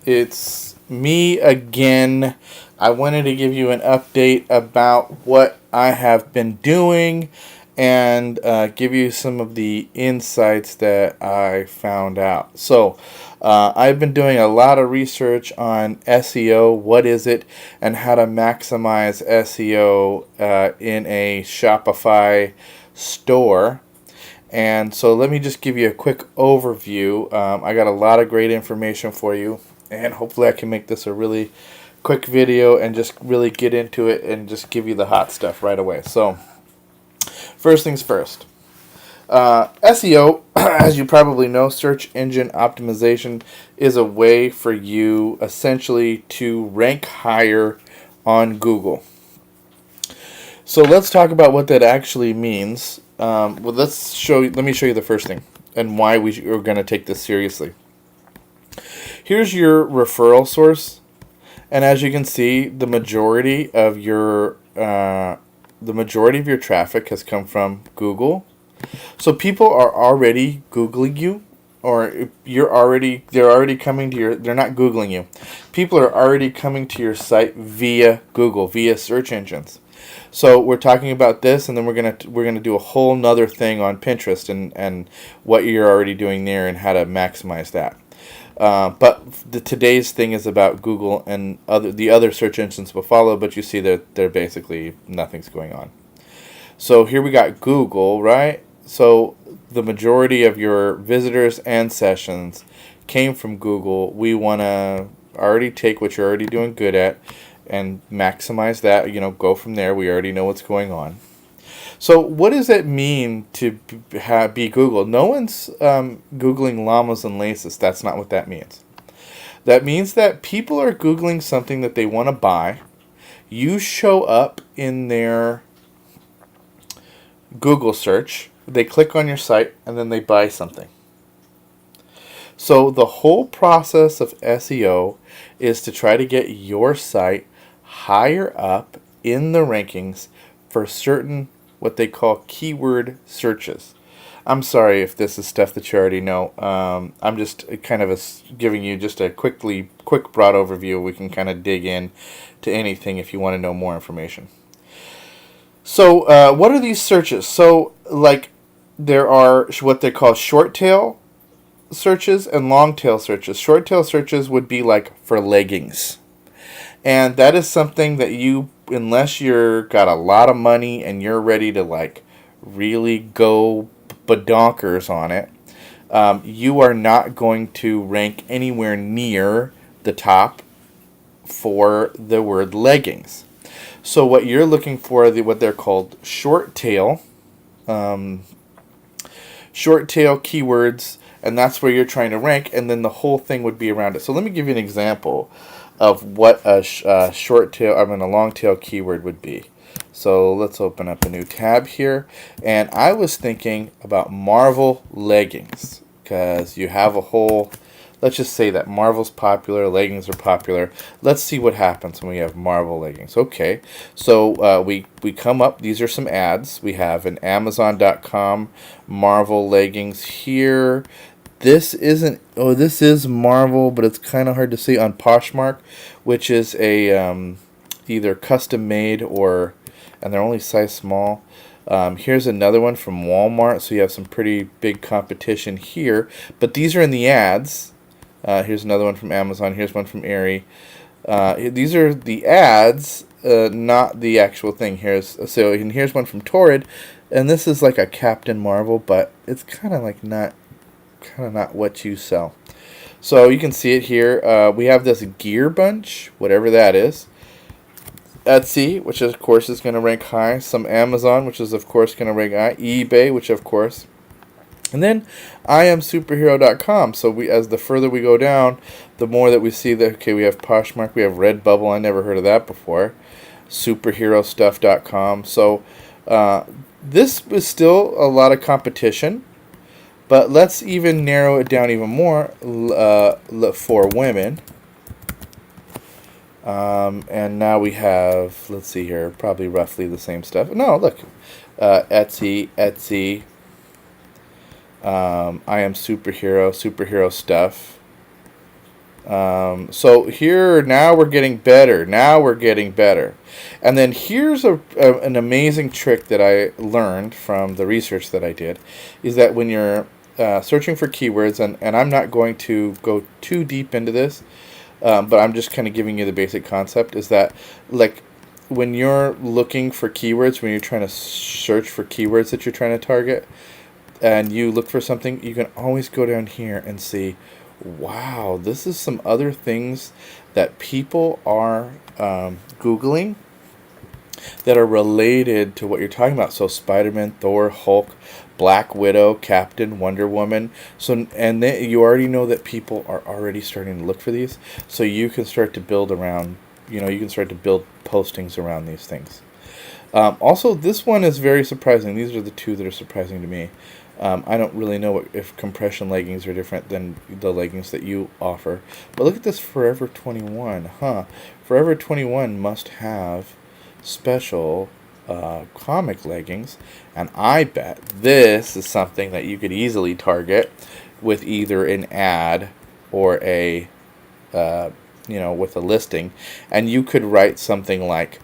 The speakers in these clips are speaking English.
It's me again. I wanted to give you an update about what I have been doing and give you some of the insights that I found out. So, I've been doing a lot of research on SEO, what is it, and how to maximize SEO in a Shopify store. And so let me just give you a quick overview. I got a lot of great information for you, and hopefully I can make this a really quick video and just really get into it and just give you the hot stuff right away. So first things first. SEO, as you probably know, search engine optimization, is a way for you essentially to rank higher on Google. So let's talk about what that actually means. Let me show you the first thing and why are going to take this seriously. Here's your referral source, and as you can see, the majority of your traffic has come from Google. So people are already Googling you, or they're already coming to they're not Googling you. People are already coming to your site via Google, via search engines. So we're talking about this, and then we're gonna do a whole nother thing on Pinterest and what you're already doing there and how to maximize that. But today's thing is about Google, and the other search engines will follow. But you see that they're basically nothing's going on. So here we got Google, right? So the majority of your visitors and sessions came from Google. We want to already take what you're already doing good at and maximize that. Go from there. We already know what's going on. So what does it mean to be Google? No one's Googling llamas and laces. That's not what that means. That means that people are Googling something that they want to buy. You show up in their Google search. They click on your site, and then they buy something. So the whole process of SEO is to try to get your site higher up in the rankings for certain what they call keyword searches. I'm sorry if this is stuff that you already know. I'm just kind of giving you just a quick broad overview. We can kind of dig in to anything if you want to know more information. So what are these searches? So there are what they call short tail searches and long tail searches. Short tail searches would be like for leggings. And that is something that unless you're got a lot of money and you're ready to really go badonkers on it, you are not going to rank anywhere near the top for the word leggings. So what you're looking for, what they're called short tail keywords, and that's where you're trying to rank, and then the whole thing would be around it. So let me give you an example of what a long tail keyword would be. So let's open up a new tab here, and I was thinking about Marvel leggings, because you have a whole, let's just say that Marvel's popular, leggings are popular. Let's see what happens when we have Marvel leggings. Okay, so we come up, these are some ads. We have an Amazon.com Marvel leggings here. This is Marvel, but it's kind of hard to see on Poshmark, which is a either custom made and they're only size small. Here's another one from Walmart, so you have some pretty big competition here. But these are in the ads. Here's another one from Amazon. Here's one from Aerie. These are the ads, not the actual thing. Here's one from Torrid, and this is like a Captain Marvel, but it's kind of not what you sell. So you can see it here. We have this Gear Bunch, whatever that is. Etsy, which of course is going to rank high. Some Amazon, which is of course going to rank high. eBay, which of course. And then IamSuperhero.com. So the further we go down, the more that we see that, okay, we have Poshmark, we have Redbubble. I never heard of that before. Superherostuff.com. So this is still a lot of competition. But let's even narrow it down even more for women. And now we have, let's see here, probably roughly the same stuff. No, look, Etsy, I Am Superhero stuff. So here, now we're getting better. Now we're getting better. And then here's an amazing trick that I learned from the research that I did, is that when you're searching for keywords, and I'm not going to go too deep into this, but I'm just kind of giving you the basic concept, is that like when you're looking for keywords, when you're trying to search for keywords that you're trying to target, and you look for something, you can always go down here and see, wow, this is some other things that people are Googling that are related to what you're talking about. So Spider-Man, Thor, Hulk, Black Widow, Captain, Wonder Woman. So, and then you already know that people are already starting to look for these. So you can start to build around, you can start to build postings around these things. Also, this one is very surprising. These are the two that are surprising to me. I don't really know if compression leggings are different than the leggings that you offer. But look at this Forever 21. Forever 21 must have special comic leggings. And I bet this is something that you could easily target with either an ad or a, with a listing. And you could write something like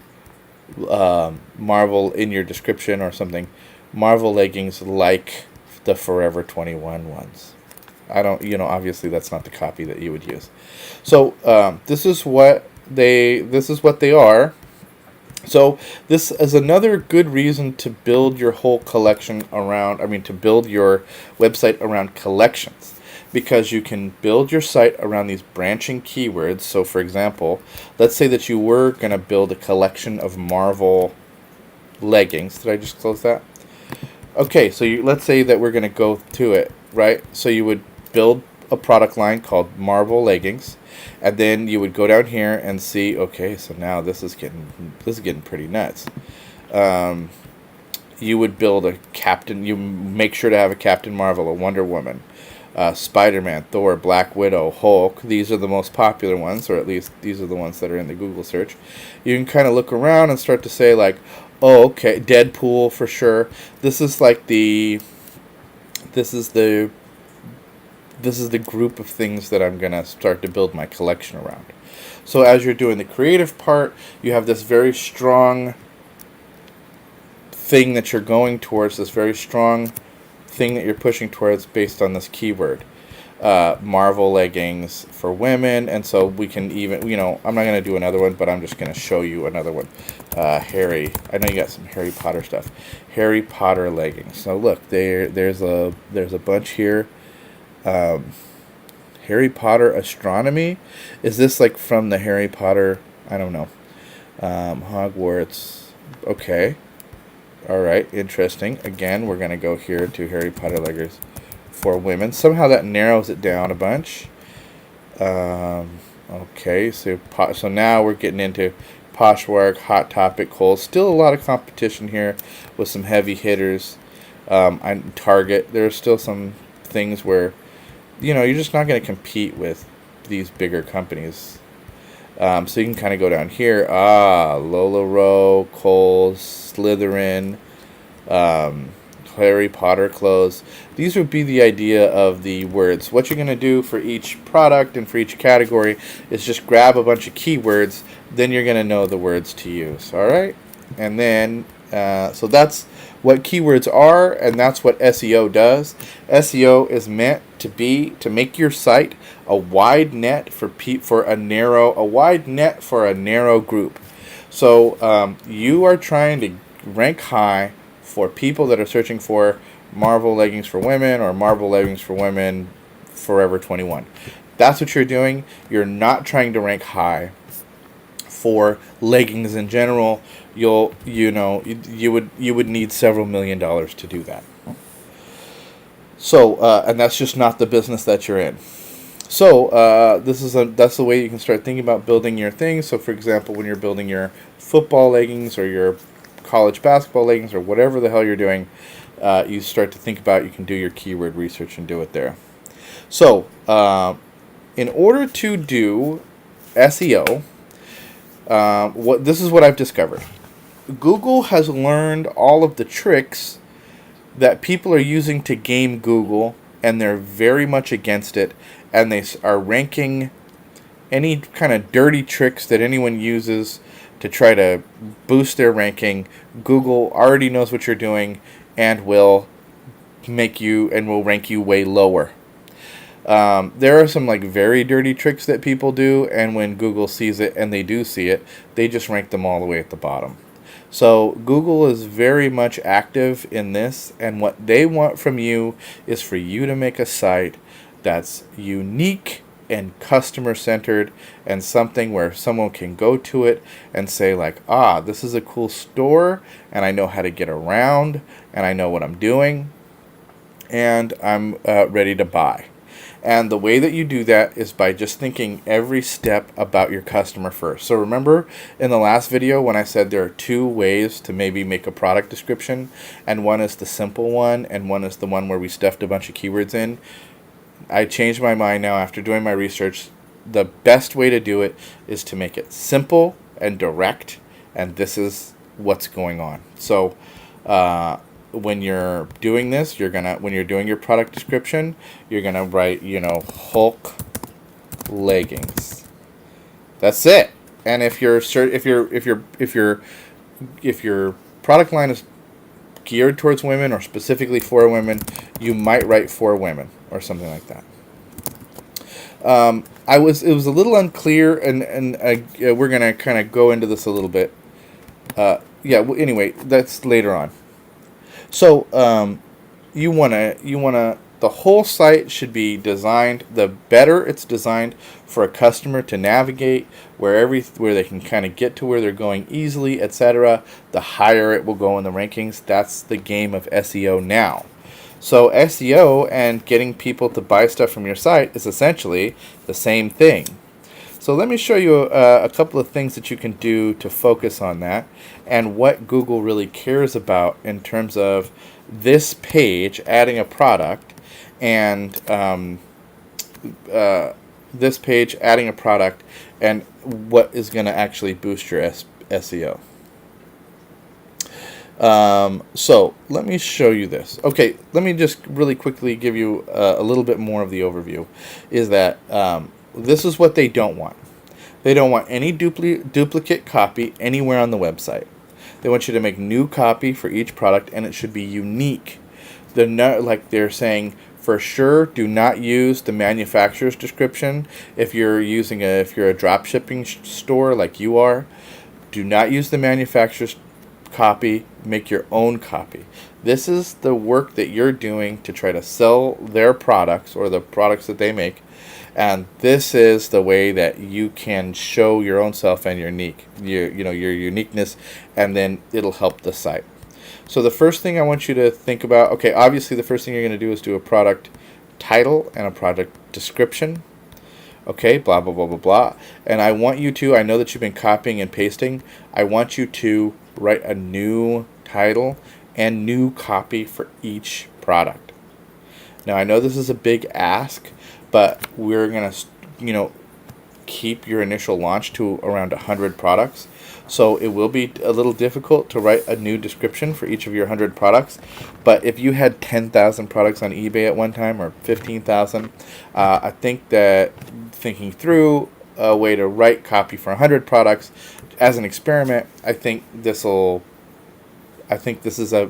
Marvel in your description or something. Marvel leggings like the Forever 21 ones. I don't, obviously that's not the copy that you would use. So this is what they are. So this is another good reason to build your whole collection around, to build your website around collections, because you can build your site around these branching keywords. So for example, let's say that you were going to build a collection of Marvel leggings. Did I just close that? Okay, so let's say that we're going to go to it, right? So you would build a product line called Marvel Leggings, and then you would go down here and see, okay, so now this is getting pretty nuts. You would build a Captain, you make sure to have a Captain Marvel, a Wonder Woman, Spider-Man, Thor, Black Widow, Hulk. These are the most popular ones, or at least these are the ones that are in the Google search. You can kind of look around and start to say like, oh, okay, Deadpool for sure. This is the group of things that I'm going to start to build my collection around. So as you're doing the creative part, you have this very strong thing that you're going towards, this very strong thing that you're pushing towards based on this keyword. Marvel leggings for women, and so we can even, I'm not going to do another one, but I'm just going to show you another one. I know you got some Harry Potter stuff. Harry Potter leggings. So look, there's a bunch here. Harry Potter astronomy. Is this like from the Harry Potter? I don't know. Hogwarts. Okay. All right. Interesting. Again, we're gonna go here to Harry Potter leggings for women. Somehow that narrows it down a bunch. Okay. So now we're getting into Poshmark, Hot Topic, Kohl's. Still a lot of competition here with some heavy hitters. Target. There are still some things where you're just not going to compete with these bigger companies. So you can kind of go down here. LuLaRoe, Kohl's, Slytherin, Harry Potter clothes. These would be the idea of the words. What you're going to do for each product and for each category is just grab a bunch of keywords. Then you're going to know the words to use. All right? And then, so that's what keywords are, and that's what SEO does. SEO is meant to make your site a wide net for a narrow group. So you are trying to rank high for people that are searching for Marvel leggings for women or Marvel leggings for women Forever 21. That's what you're doing. You're not trying to rank high for leggings in general. You would need several $1 million to do that. So and that's just not the business that you're in. So that's the way you can start thinking about building your things. So for example, when you're building your football leggings or your college basketball leggings or whatever the hell you're doing, you start to think about, you can do your keyword research and do it there. So in order to do SEO, this is what I've discovered. Google has learned all of the tricks that people are using to game Google, and they're very much against it, and they are ranking any kind of dirty tricks that anyone uses to try to boost their ranking, Google already knows what you're doing and will rank you way lower. There are some like very dirty tricks that people do, and when Google sees it, and they do see it, they just rank them all the way at the bottom. So Google is very much active in this, and what they want from you is for you to make a site that's unique and customer centered, and something where someone can go to it and say like, ah, this is a cool store, and I know how to get around, and I know what I'm doing, and I'm ready to buy. And the way that you do that is by just thinking every step about your customer first. So remember in the last video when I said there are two ways to maybe make a product description, and one is the simple one and one is the one where we stuffed a bunch of keywords in? I changed my mind now after doing my research. The best way to do it is to make it simple and direct, and this is what's going on. So when you're doing this, when you're doing your product description, you're gonna write, Hulk leggings. That's it. And if your product line is geared towards women or specifically for women, you might write for women or something like that. It was a little unclear, and we're gonna kind of go into this a little bit. Anyway, that's later on. So the whole site should be designed. The better it's designed for a customer to navigate, where they can kind of get to where they're going easily, etc., the higher it will go in the rankings. That's the game of SEO now. So SEO and getting people to buy stuff from your site is essentially the same thing. So let me show you a couple of things that you can do to focus on that, and what Google really cares about in terms of this page adding a product, and this page adding a product, and what is going to actually boost your SEO. So let me show you this. Okay, let me just really quickly give you a little bit more of the overview. Is that this is what they don't want. They don't want any duplicate copy anywhere on the website. They want you to make new copy for each product, and it should be unique. Like they're saying, for sure, do not use the manufacturer's description. If you're a drop shipping store like you are, do not use the manufacturer's copy. Make your own copy. This is the work that you're doing to try to sell their products or the products that they make, and this is the way that you can show your own self and your uniqueness, and then it'll help the site. So the first thing I want you to think about, okay, obviously the first thing you're going to do is do a product title and a product description. Okay, blah, blah, blah, blah, blah. And I want you to, I know that you've been copying and pasting, I want you to write a new title and new copy for each product. Now, I know this is a big ask, but we're going to, keep your initial launch to around 100 products. So it will be a little difficult to write a new description for each of your 100 products. But if you had 10,000 products on eBay at one time, or 15,000, I think that thinking through a way to write copy for 100 products as an experiment, I think this is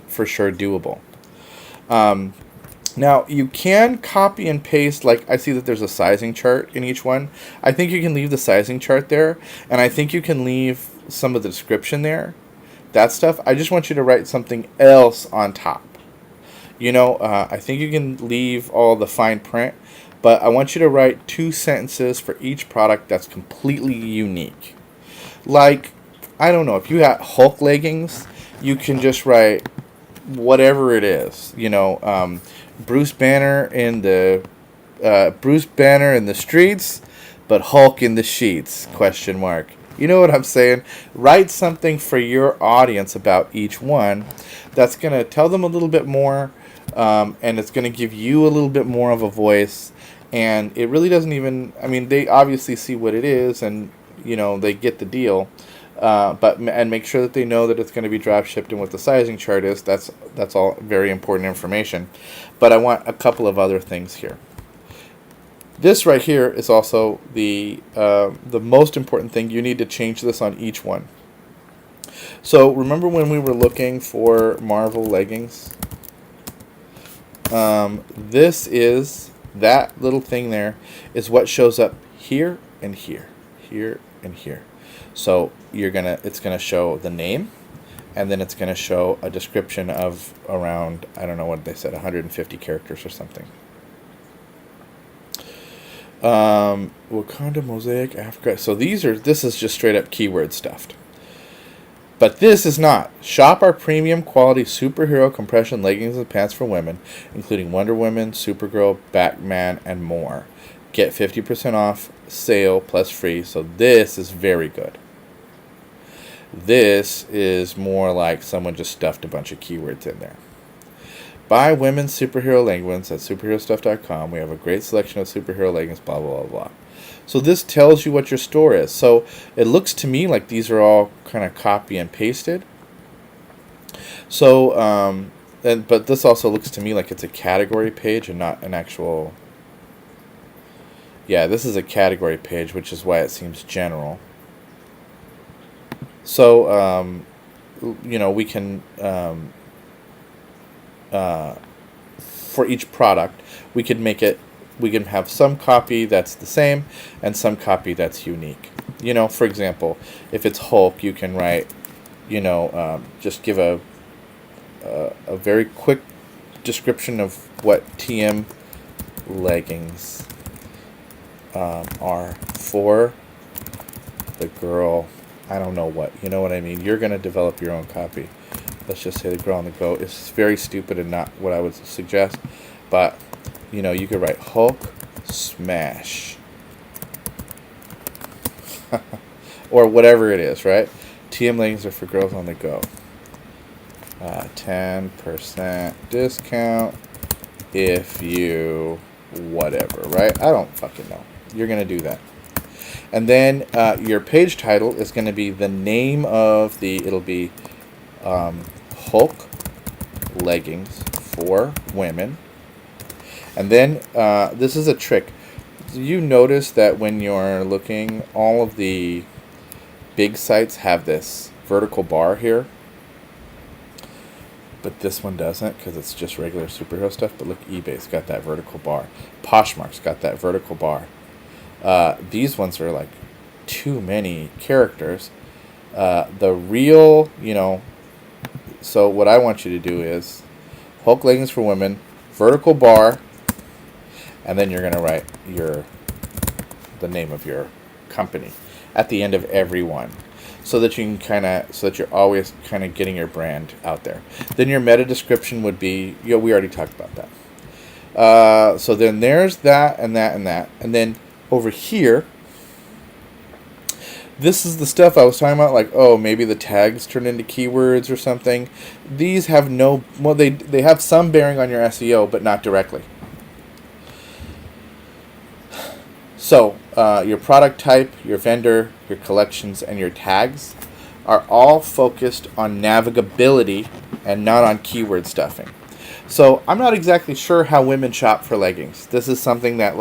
for sure doable. Now, you can copy and paste, like I see that there's a sizing chart in each one. I think you can leave the sizing chart there, and I think you can leave some of the description there, that stuff. I just want you to write something else on top. I think you can leave all the fine print, but I want you to write 2 sentences for each product that's completely unique. Like, I don't know, if you got Hulk leggings, you can just write whatever it is, Bruce Banner in the streets, but Hulk in the sheets ? You know what I'm saying? Write something for your audience about each one that's going to tell them a little bit more, and it's going to give you a little bit more of a voice. And it really doesn't even, they obviously see what it is, and they get the deal. And make sure that they know that it's going to be drop shipped and what the sizing chart is. That's all very important information. But I want a couple of other things here. This right here is also the most important thing. You need to change this on each one. So remember when we were looking for Marvel leggings? This is, that little thing there is what shows up here and here, here and here. So it's gonna show the name, and then it's gonna show a description of around, I don't know what they said, 150 characters or something. Wakanda, Mosaic, Africa. So this is just straight up keyword stuffed. But this is not. Shop our premium quality superhero compression leggings and pants for women, including Wonder Woman, Supergirl, Batman, and more. Get 50% off sale plus free. So this is very good. This is more like someone just stuffed a bunch of keywords in there. Buy women's superhero leggings at superherostuff.com. We have a great selection of superhero leggings, blah, blah, blah, blah. So this tells you what your store is. So it looks to me like these are all kind of copy and pasted. So, but this also looks to me like it's a category page and not an actual... Yeah, this is a category page, which is why it seems general. So, we can... for each product, we can have some copy that's the same and some copy that's unique. For example, if it's Hulk, you can write, just give a very quick description of what TM leggings are for the girl. I don't know what, you know what I mean? You're going to develop your own copy. Let's just say the girl on the go. It's very stupid and not what I would suggest, but you could write Hulk smash or whatever it is, right? TM leggings are for girls on the go. 10% discount if you whatever, right? I don't fucking know. You're gonna do that, and then your page title is going to be the name of it'll be Hulk leggings for women. And then this is a trick. You notice that when you're looking, all of the big sites have this vertical bar here, but this one doesn't because it's just regular superhero stuff. But look, eBay's got that vertical bar. Poshmark's got that vertical bar. These ones are like too many characters. The real, so what I want you to do is Hulk leggings for women, vertical bar, and then you're going to write the name of your company at the end of every one, so that you're always kind of getting your brand out there. Then your meta description would be, we already talked about that. So then there's that and that and that, and then over here, this is the stuff I was talking about, like, maybe the tags turn into keywords or something. These have they have some bearing on your SEO, but not directly. So, your product type, your vendor, your collections, and your tags are all focused on navigability and not on keyword stuffing. So, I'm not exactly sure how women shop for leggings. This is something that,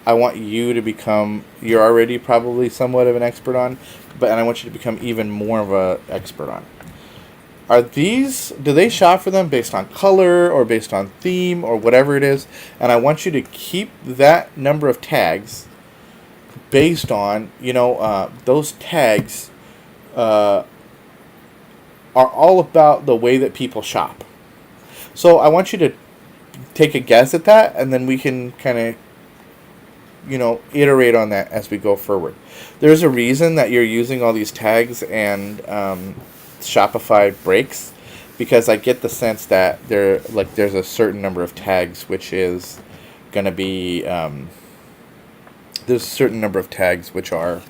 I want you to become, you're already probably somewhat of an expert on, and I want you to become even more of an expert on. Do they shop for them based on color or based on theme or whatever it is? And I want you to keep that number of tags based on, those tags are all about the way that people shop. So I want you to take a guess at that, and then we can kind of iterate on that as we go forward. There's a reason that you're using all these tags and Shopify breaks, because I get the sense that there's a certain number of tags which is going to be there's a certain number of tags which are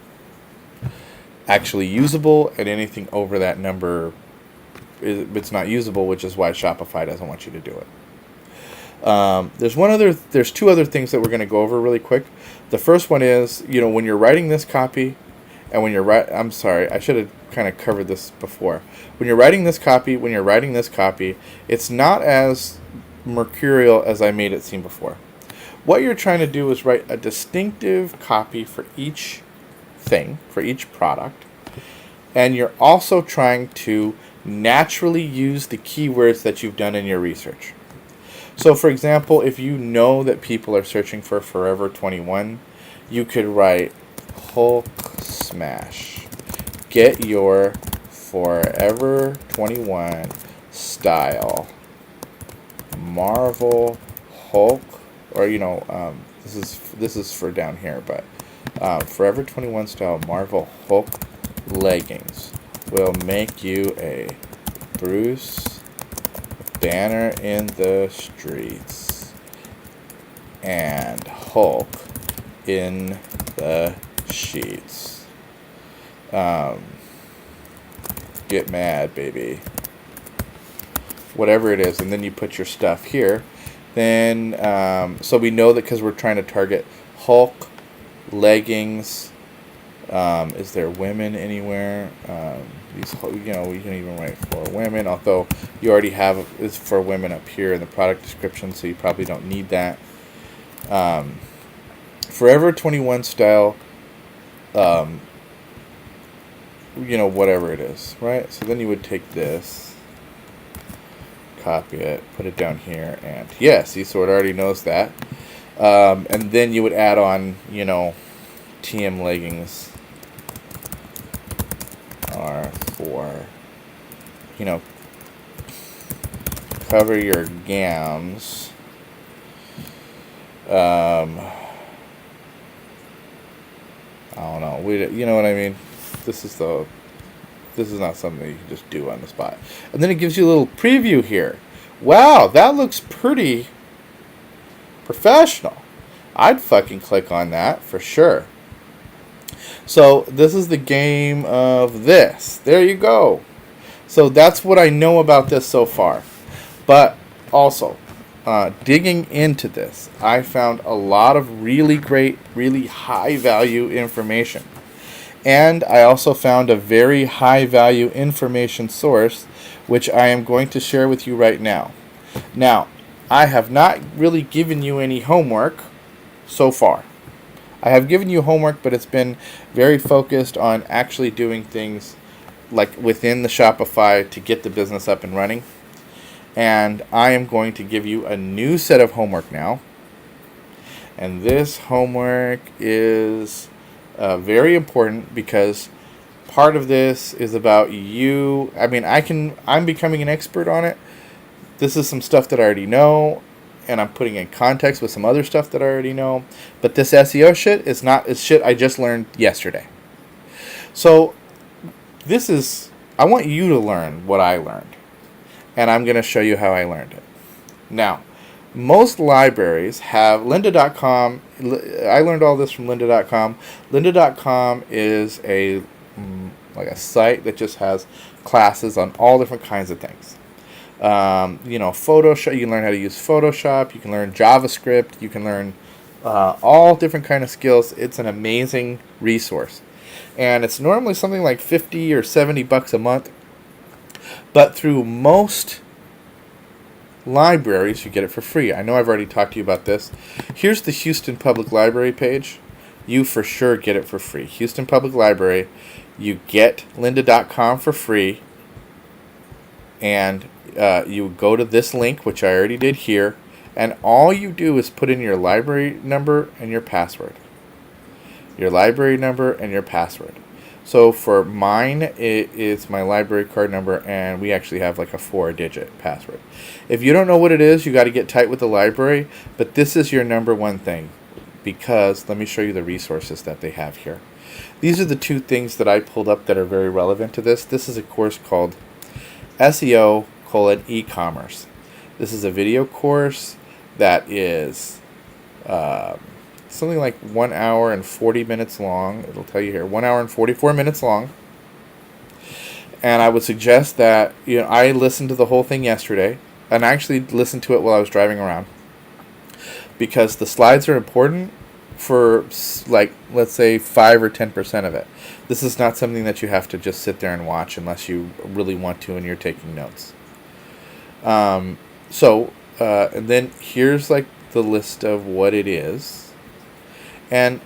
actually usable, and anything over that number it's not usable, which is why Shopify doesn't want you to do it. There's two other things that we're going to go over really quick. The first one is, when you're writing this copy, and I'm sorry, I should have kind of covered this before. When you're writing this copy, it's not as mercurial as I made it seem before. what you're trying to do is write a distinctive copy for each thing, for each product. And you're also trying to naturally use the keywords that you've done in your research. So, for example, if you know that people are searching for Forever 21, you could write Hulk smash. Get your Forever 21 style Marvel Hulk, or this is for down here, but Forever 21 style Marvel Hulk leggings will make you a Bruce Banner in the streets and Hulk in the sheets. Get mad, baby. Whatever it is, and then you put your stuff here. Then, so we know that because we're trying to target Hulk leggings. Is there women anywhere? These, we can even write for women, although you already have it's for women up here in the product description, so you probably don't need that. Forever 21 style, whatever it is, right? So then you would take this, copy it, put it down here, and see, so it already knows that. And then you would add on, TM leggings are for, cover your gams. I don't know. You know what I mean? This is not something you can just do on the spot. And then it gives you a little preview here. Wow, that looks pretty professional. I'd fucking click on that for sure. So this is the game of this. There you go. So that's what I know about this so far. But also, digging into this, I found a lot of really great, really high value information. And I also found a very high value information source, which I am going to share with you right now. Now, I have not really given you any homework so far. I have given you homework, but it's been very focused on actually doing things like within the Shopify to get the business up and running. And I am going to give you a new set of homework now. And this homework is very important because part of this is about you. I mean, I'm becoming an expert on it. This is some stuff that I already know, and I'm putting in context with some other stuff that I already know. But this SEO shit is shit I just learned yesterday. So I want you to learn what I learned. And I'm going to show you how I learned it. Now, most libraries have lynda.com. I learned all this from lynda.com. Lynda.com is a site that just has classes on all different kinds of things. Photoshop. You can learn how to use Photoshop. You can learn JavaScript. You can learn all different kind of skills. It's an amazing resource, and it's normally something like $50 or $70 a month. But through most libraries, you get it for free. I know I've already talked to you about this. Here's the Houston Public Library page. You for sure get it for free. Houston Public Library. You get lynda.com for free. And you go to this link, which I already did here. And all you do is put in your library number and your password. Your library number and your password. So for mine, it is my library card number, and we actually have like a 4-digit password. If you don't know what it is, you got to get tight with the library, but this is your number one thing, because let me show you the resources that they have here. These are the two things that I pulled up that are very relevant to this. This is a course called SEO e-commerce. This is a video course that is something like 1 hour and 40 minutes long. It'll tell you here, 1 hour and 44 minutes long. And I would suggest that, I listened to the whole thing yesterday, and I actually listened to it while I was driving around, because the slides are important for, like, let's say 5 or 10% of it. This is not something that you have to just sit there and watch unless you really want to and you're taking notes. And then here's like the list of what it is. And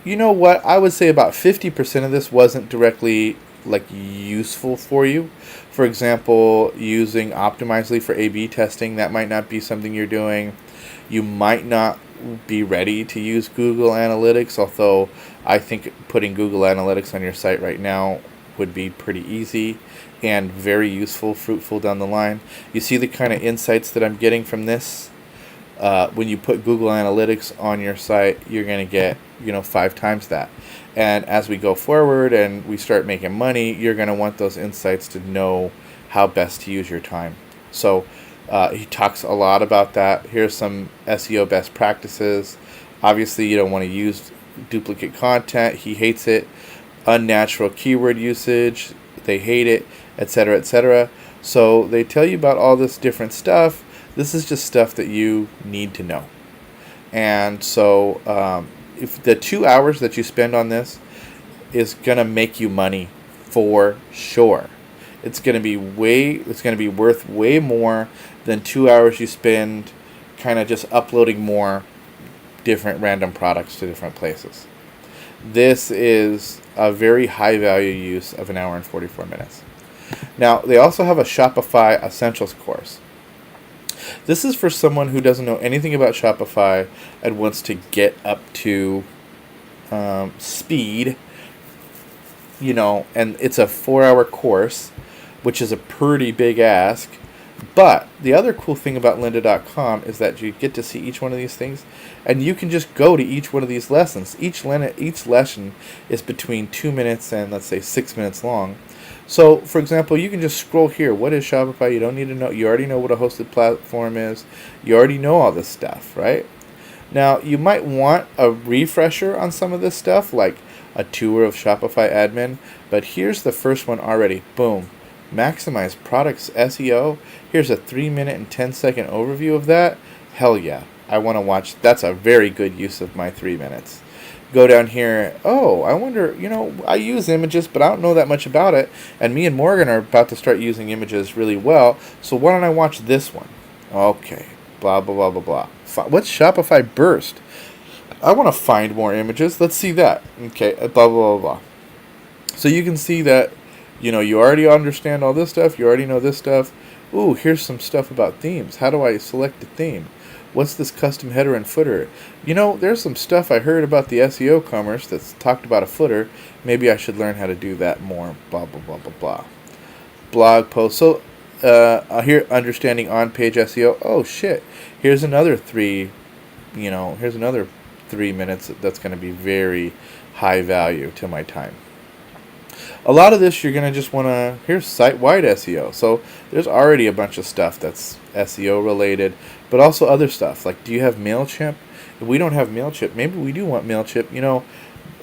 you know what? I would say about 50% of this wasn't directly like useful for you. For example, using Optimizely for A/B testing, that might not be something you're doing. You might not be ready to use Google Analytics, although I think putting Google Analytics on your site right now would be pretty easy and very useful, fruitful down the line. You see the kind of insights that I'm getting from this? When you put Google Analytics on your site, you're going to get 5 times that. And as we go forward and we start making money, you're going to want those insights to know how best to use your time. So he talks a lot about that. Here's some SEO best practices. Obviously, you don't want to use duplicate content. He hates it. Unnatural keyword usage. They hate it, etc., etc. So they tell you about all this different stuff. This is just stuff that you need to know. And so if the 2 hours that you spend on this is going to make you money for sure. It's going to be worth way more than 2 hours you spend kind of just uploading more different random products to different places. This is a very high value use of 1 hour and 44 minutes. Now, they also have a Shopify Essentials course. This is for someone who doesn't know anything about Shopify and wants to get up to speed, and it's a 4-hour course, which is a pretty big ask. But the other cool thing about lynda.com is that you get to see each one of these things, and you can just go to each one of these lessons. Each lesson is between 2 minutes and, let's say, 6 minutes long. So, for example, you can just scroll here. What is Shopify? You don't need to know. You already know what a hosted platform is. You already know all this stuff, right? Now, you might want a refresher on some of this stuff, like a tour of Shopify admin. But here's the first one already. Boom. Maximize products SEO. Here's a 3-minute and 10-second overview of that. Hell yeah. I want to watch. That's a very good use of my 3 minutes. Go down here. Oh, I wonder, I use images, but I don't know that much about it. And me and Morgan are about to start using images really well. So why don't I watch this one? Okay. Blah, blah, blah, blah, blah. What's Shopify Burst? I want to find more images. Let's see that. Okay. Blah, blah, blah, blah. So you can see that, you already understand all this stuff. You already know this stuff. Ooh, here's some stuff about themes. How do I select a theme? What's this custom header and footer? There's some stuff I heard about the SEO commerce that's talked about a footer. Maybe I should learn how to do that more. Blah, blah, blah, blah, blah. Blog post. So here, understanding on-page SEO. Oh, shit. Here's another 3 minutes that's going to be very high value to my time. A lot of this you're going to just want to, here's site-wide SEO. So there's already a bunch of stuff that's SEO related, but also other stuff. Like, do you have MailChimp? If we don't have MailChimp, maybe we do want MailChimp.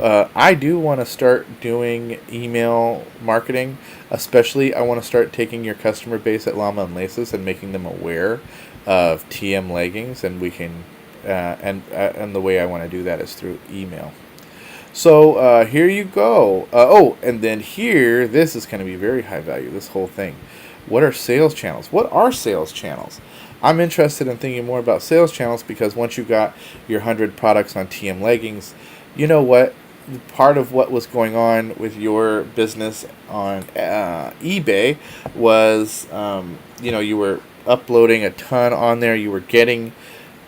I do want to start doing email marketing. Especially, I want to start taking your customer base at Llama and Laces and making them aware of TM leggings, and we can, and the way I want to do that is through email. So here you go. And then here, this is going to be very high value, this whole thing. What are sales channels? What are sales channels? I'm interested in thinking more about sales channels because once you got your 100 products on TM leggings, you know what? Part of what was going on with your business on eBay was, you were uploading a ton on there. You were getting,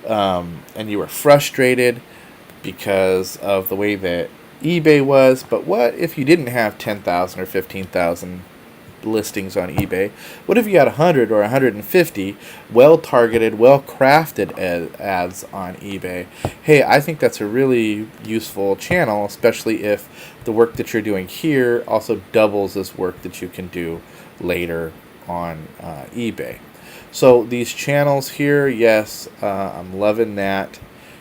and you were frustrated because of the way that eBay was. But what if you didn't have 10,000 or 15,000 listings on eBay? What if you had 100 or 150 well-targeted, well-crafted ads on eBay? Hey, I think that's a really useful channel, especially if the work that you're doing here also doubles as work that you can do later on eBay. So these channels here, yes, I'm loving that.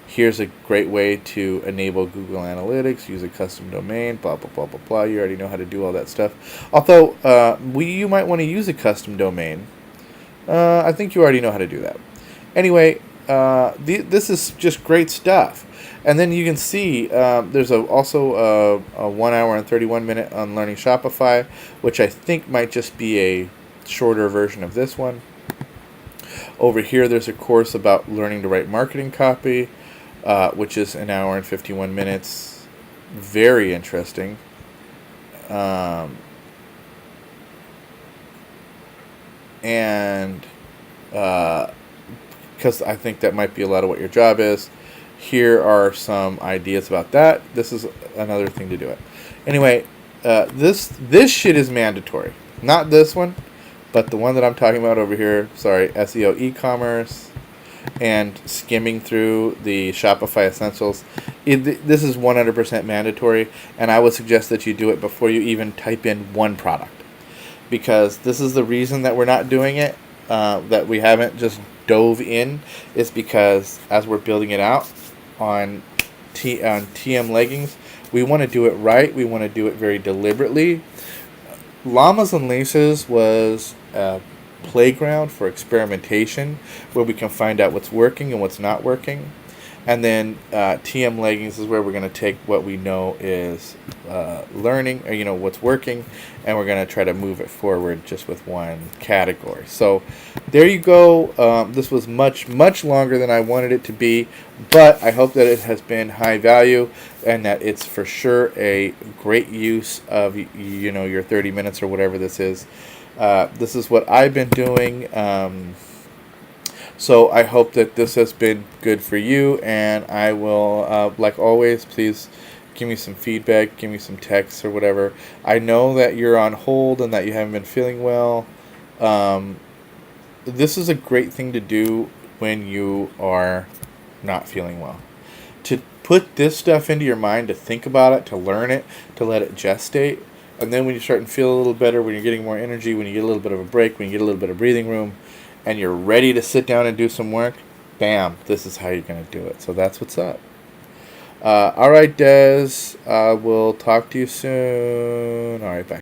Here's a great way to enable Google Analytics, use a custom domain, blah, blah, blah, blah, blah. You already know how to do all that stuff. Although, you might want to use a custom domain. I think you already know how to do that. Anyway, this is just great stuff. And then you can see there's also a 1 hour and 31 minute on learning Shopify, which I think might just be a shorter version of this one. Over here, there's a course about learning to write marketing copy, which is an hour and 51 minutes. Very interesting. And because I think that might be a lot of what your job is. Here are some ideas about that. This is another thing to do it. Anyway, this shit is mandatory. Not this one, but the one that I'm talking about over here. Sorry, SEO e-commerce and skimming through the Shopify Essentials. This is 100% mandatory, and I would suggest that you do it before you even type in one product. Because this is the reason that we're not doing it, that we haven't just dove in, is because as we're building it out on TM leggings, we want to do it right. We want to do it very deliberately. Llamas and Laces was a playground for experimentation where we can find out what's working and what's not working. And then TM leggings is where we're going to take what we know is learning, or what's working, and we're going to try to move it forward just with one category. So there you go. This was much, much longer than I wanted it to be, but I hope that it has been high value and that it's for sure a great use of your 30 minutes or whatever this is. This is what I've been doing. So I hope that this has been good for you, and I will, like always, please give me some feedback, give me some texts or whatever. I know that you're on hold and that you haven't been feeling well. This is a great thing to do when you are not feeling well. To put this stuff into your mind, to think about it, to learn it, to let it gestate. And then when you start to feel a little better, when you're getting more energy, when you get a little bit of a break, when you get a little bit of breathing room, and you're ready to sit down and do some work, bam, this is how you're going to do it. So that's what's up. All right, Des, we'll talk to you soon.